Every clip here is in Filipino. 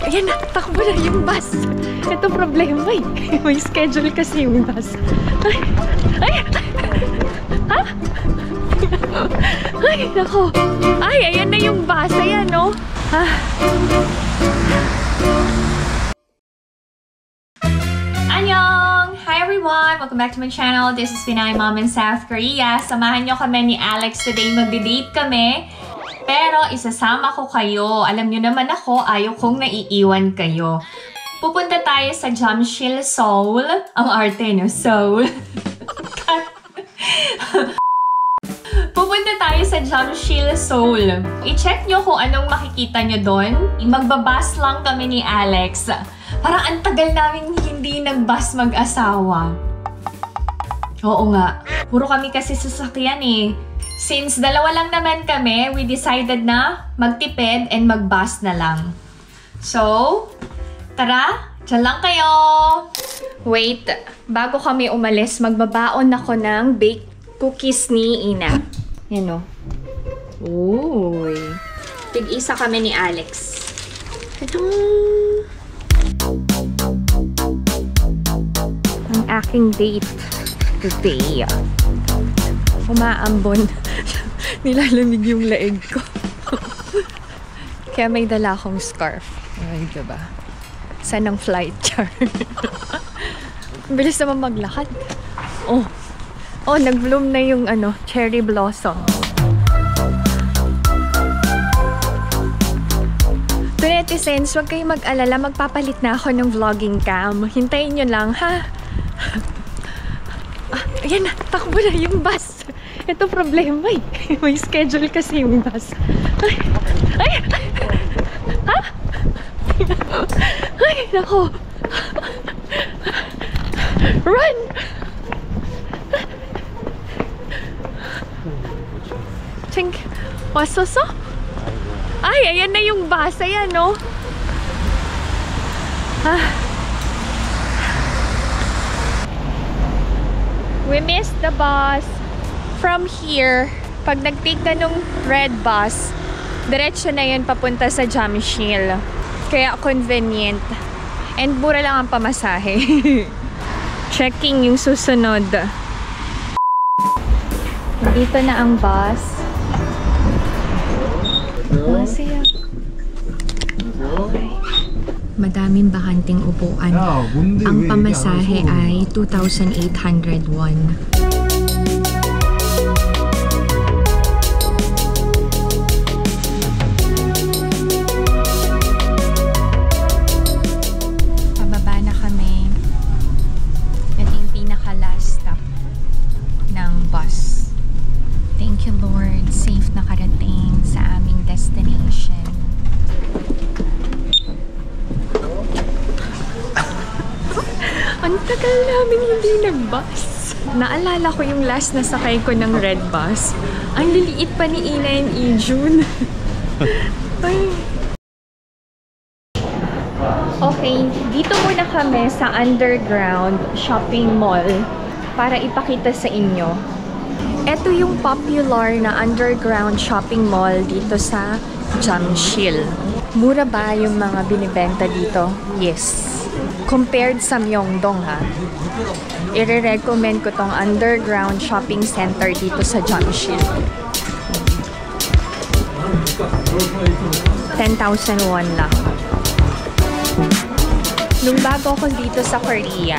Ayan na, takbo na yung bus. Ito problema eh. May schedule kasi yung bus. Ay! Ay! Ha? Ay, nako. Ay, ayan na yung bus. Ayan, no? Ah. Annyeong! Hi everyone! Welcome back to my channel. This is Pinay Mom in South Korea. Samahan nyo kami ni Alex today. Magdi-date kami. Pero isasama ko kayo. Alam nyo naman ako, ayaw kong naiiwan kayo. Pupunta tayo sa Jamsil, Seoul. Ang arte nyo, Seoul. Pupunta tayo sa Jamsil, Seoul. I-check nyo kung anong makikita nyo doon. Magbabas lang kami ni Alex. Parang ang tagal namin hindi nag-bus mag-asawa. Oo nga. Puro kami kasi sasakyan eh. Since dalawa lang naman kami, we decided na magtipid and mag-bus na lang. So, tara, dyan lang kayo! Wait, bago kami umalis, magbabaon ako ng baked cookies ni Ina. Yan o. Uy. Tig-isa kami ni Alex. Ang aking date today. Umaambon. Nilalamig yung leeg ko. Kaya may dala akong scarf. Ay, diba? Saan ang flight char? Bilis naman maglakad. Oh. Oh, nag-bloom na yung cherry blossom. To netizens, huwag kayong mag-alala. Magpapalit na ako ng vlogging cam. Hintayin nyo lang, ha? Ah, ayan na. Takbo na yung bus. Ito problema eh. May schedule kasi yung bus. Ay! Ay! Ha? Ay, nako. Run! Ching, wasosо? Ay, ayan na yung bus. Ayan, no? Ah. We missed the bus. From here, pag nag-take ka nung red bus, diretso na yun papunta sa Jamsil. Kaya convenient. And mura lang ang pamasahe. Checking yung susunod. Dito na ang bus. Masaya. Okay. Madaming bakanting upuan. Ang pamasahe ay 2,800 won. Ang tagal namin hindi nag-bus. Naalala ko yung last na sakay ko ng red bus. Ang liliit pa ni Ina and Ijun. Okay, dito muna kami sa underground shopping mall para ipakita sa inyo. Ito yung popular na underground shopping mall dito sa Jamsil. Mura ba yung mga binibenta dito? Yes. Compared sa Myeongdong, ha? I-recommend ko tong underground shopping center dito sa Jamsil. 10,000 won lang. Nung bago ako dito sa Korea,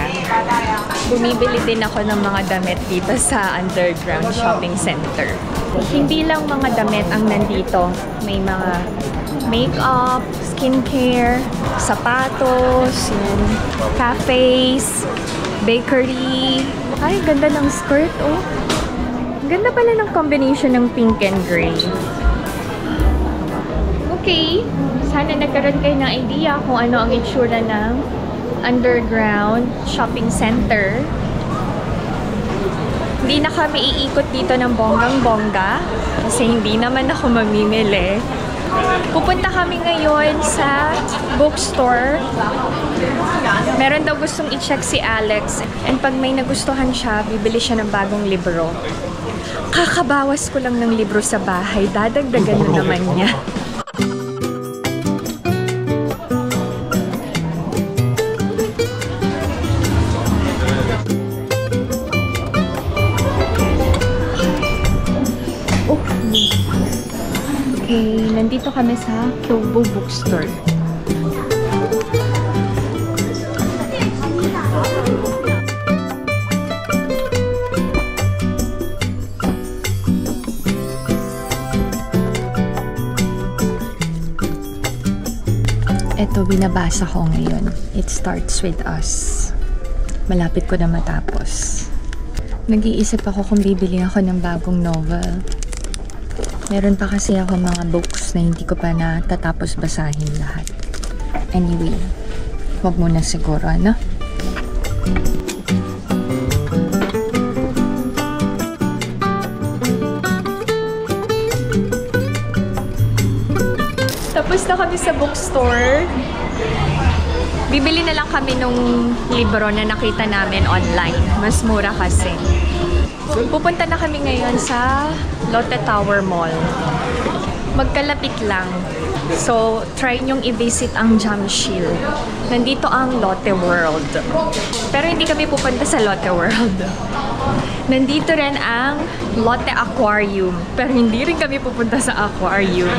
bumibili din ako ng mga damit dito sa underground shopping center. Hindi lang mga damit ang nandito. May mga makeup, skincare, sapatos, yun, cafes, bakery. Ay, ganda ng skirt, oh. Ganda pala ng combination ng pink and gray. Okay, sana nagkaroon kayo ng idea kung ano ang itsura ng underground shopping center. Hindi na kami iikot dito ng bonggang-bongga kasi hindi naman ako mamimili. Pupunta kami ngayon sa bookstore. Meron daw gustong i-check si Alex. And pag may nagustuhan siya, bibili siya ng bagong libro. Kakabawas ko lang ng libro sa bahay. Dadagdagan na naman niya. kami sa Kyobo Bookstore. Ito, binabasa ko ngayon. It Starts With Us. Malapit ko na matapos. Nag-iisip ako kung bibili ako ng bagong novel. Meron pa kasi ako mga books na hindi ko pa natatapos basahin lahat. Anyway, wag muna siguro, ano? Tapos na kami sa bookstore. Bibili na lang kami nung libro na nakita namin online. Mas mura kasi. Pupunta na kami ngayon sa Lotte Tower Mall. Magkalapit lang. So, try nyong i-visit ang Jamshil. Nandito ang Lotte World. Pero hindi kami pupunta sa Lotte World. Nandito rin ang Lotte Aquarium. Pero hindi rin kami pupunta sa aquarium.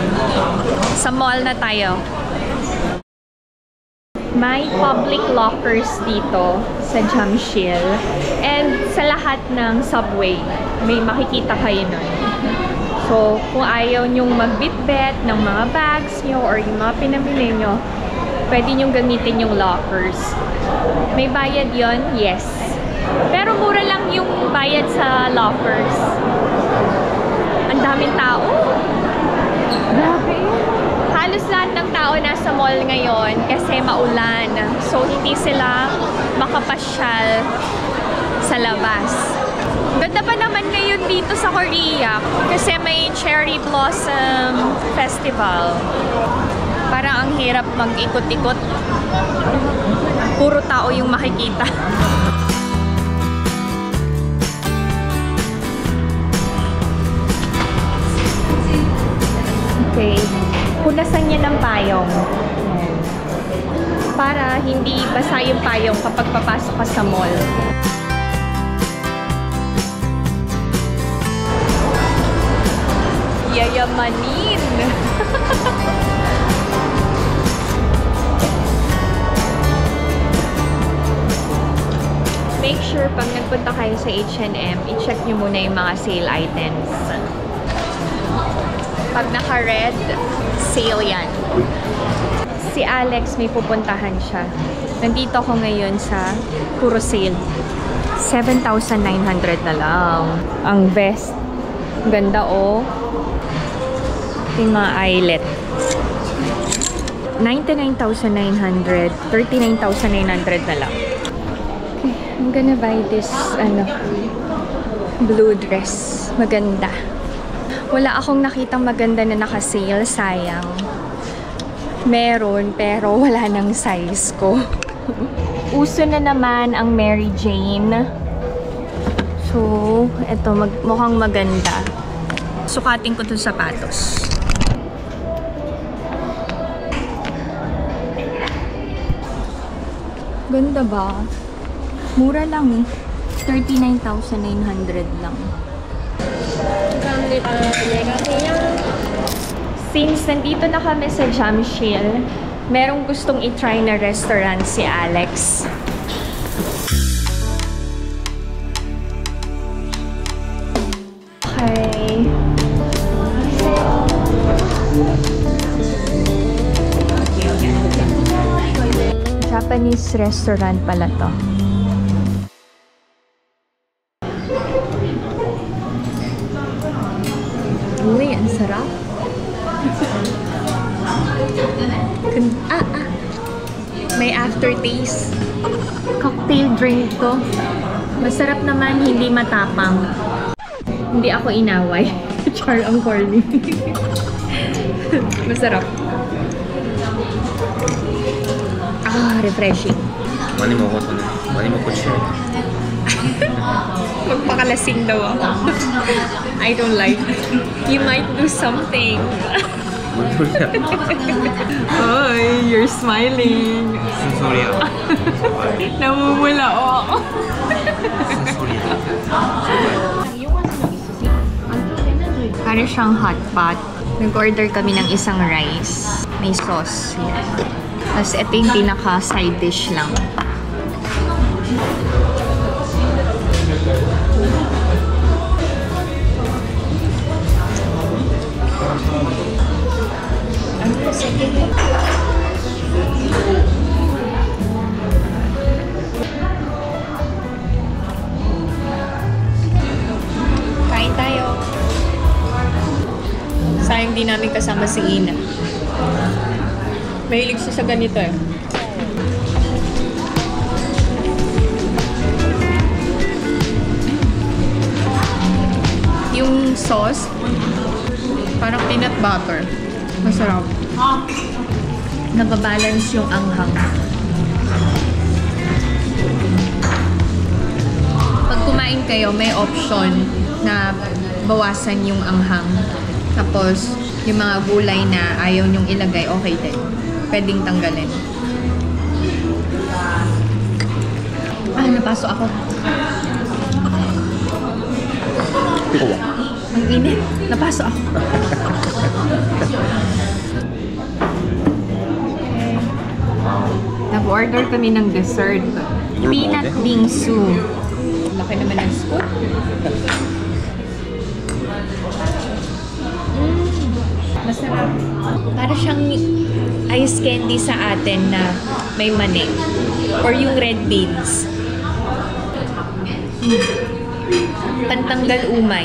Sa mall na tayo. May public lockers dito sa Jamshil. And sa lahat ng subway, may makikita kayo nun. So, kung ayaw nyong magbitbit ng mga bags nyo or yung mga pinamili nyo, pwede nyong gamitin yung lockers. May bayad yon, yes. Pero mura lang yung bayad sa lockers. Ang daming tao. Grabe. Halos lahat ng tao nasa mall ngayon kasi maulan. So, hindi sila makapasyal sa labas. Ganda pa naman ngayon dito sa Korea kasi may Cherry Blossom Festival. Parang ang hirap mag-ikot-ikot. Puro tao yung makikita. Okay. Punasan niya ng payong. Para hindi basa yung payong kapag papasok ka sa mall. Yayamanin! Make sure pag nagpunta kayo sa H&M, i-check nyo muna yung mga sale items. Pag naka-red, sale yan. Si Alex, may pupuntahan siya. Nandito ako ngayon sa puro sale. 7,900 na lang. Ang vest. Ganda oh. Yung mga eyelet. 99,900. 39,900 na lang. Okay, I'm gonna buy this, blue dress. Maganda. Wala akong nakitang maganda na naka-sale. Sayang. Meron, pero wala nang size ko. Uso na naman ang Mary Jane. So, eto, mukhang maganda. Sukatin ko itong sapatos. Ganda ba? Mura lang eh. 39,900 lang. Since nandito na kami sa Jamshil, merong gustong i-try na restaurant si Alex. Okay. Japanese restaurant pala to. Uy, ang sarap. May aftertaste. Cocktail drink to. Masarap naman, hindi matapang. Hindi ako inaway. Char ang corny. Masarap. Refreshing. 많이 먹어서는 많이 먹고 취해. Magpakalasing daw ako. I don't like. You might do something. 뭔 소리야? Oy, you're smiling. 무슨 소리야? Namumula ako. 무슨 소리야? Para siyang hot pot. Nag-order kami ng isang rice. May sauce. Yan. Tapos ito yung pinaka-side dish lang. Ano sige? Kain tayo. Sayang di namin kasama si Ina. Mahilig siya sa ganito eh. Yung sauce, parang peanut butter. Masarap. Nababalance yung anghang. Pag kumain kayo, may option na bawasan yung anghang. Tapos, yung mga gulay na ayaw nyong ilagay, okay din. Pwedeng tanggalin. Napasok ako. Ang init. Napasok ako. Nag-order kami ng dessert. Peanut bingsu. Laki naman ng scoop. Masarap. Para siyang ice candy sa atin na may mani. Or yung red beans. Pantanggal umay.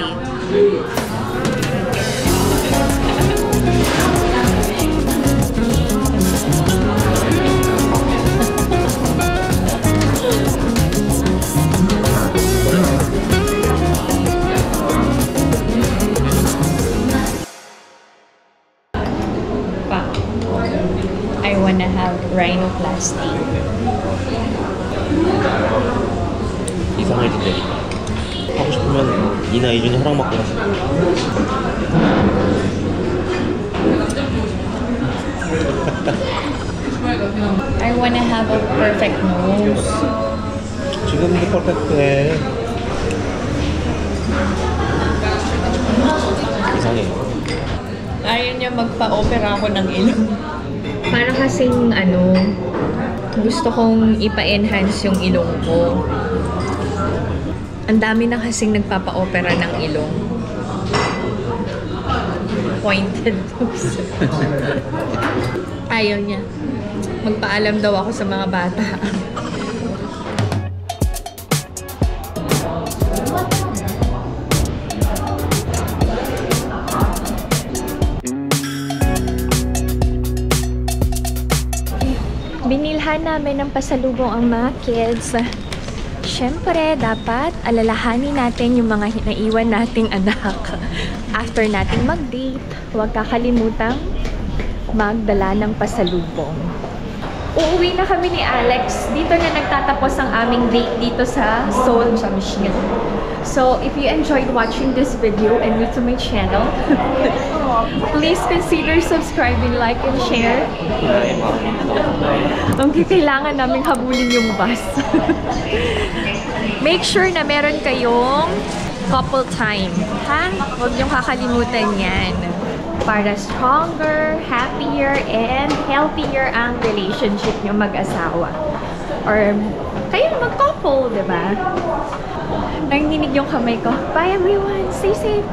I wanna have rhinoplasty. 이상해진대. 하고 싶으면 이나 이준이 허락 받고 하자. I wanna have a perfect nose. 지금도 퍼펙트해. 이상해. Ayaw niya magpa-opera ako ng ilong. Parang kasing gusto kong ipa-enhance yung ilong ko. Ang dami na kasing nagpapa-opera ng ilong. Pointed nose. Ayaw niya. Magpaalam daw ako sa mga bata. Binilhan namin ng pasalubong ang mga kids. Siyempre, dapat alalahanin natin yung mga naiwan nating anak. After nating mag-date, huwag kakalimutang magdala ng pasalubong. Uuwi na kami ni Alex. Dito na nagtatapos ang aming date dito sa Seoul Junction. So, if you enjoyed watching this video and new to my channel, please consider subscribing, like, and share. Kailangan namin habulin yung bus. Make sure na meron kayong couple time. Ha? Huwag niyong kakalimutan yan. Para stronger, happier, and healthier ang relationship niyo mag-asawa. Or kayo mag-couple, diba? Nanginginig yung kamay ko. Bye everyone! Stay safe!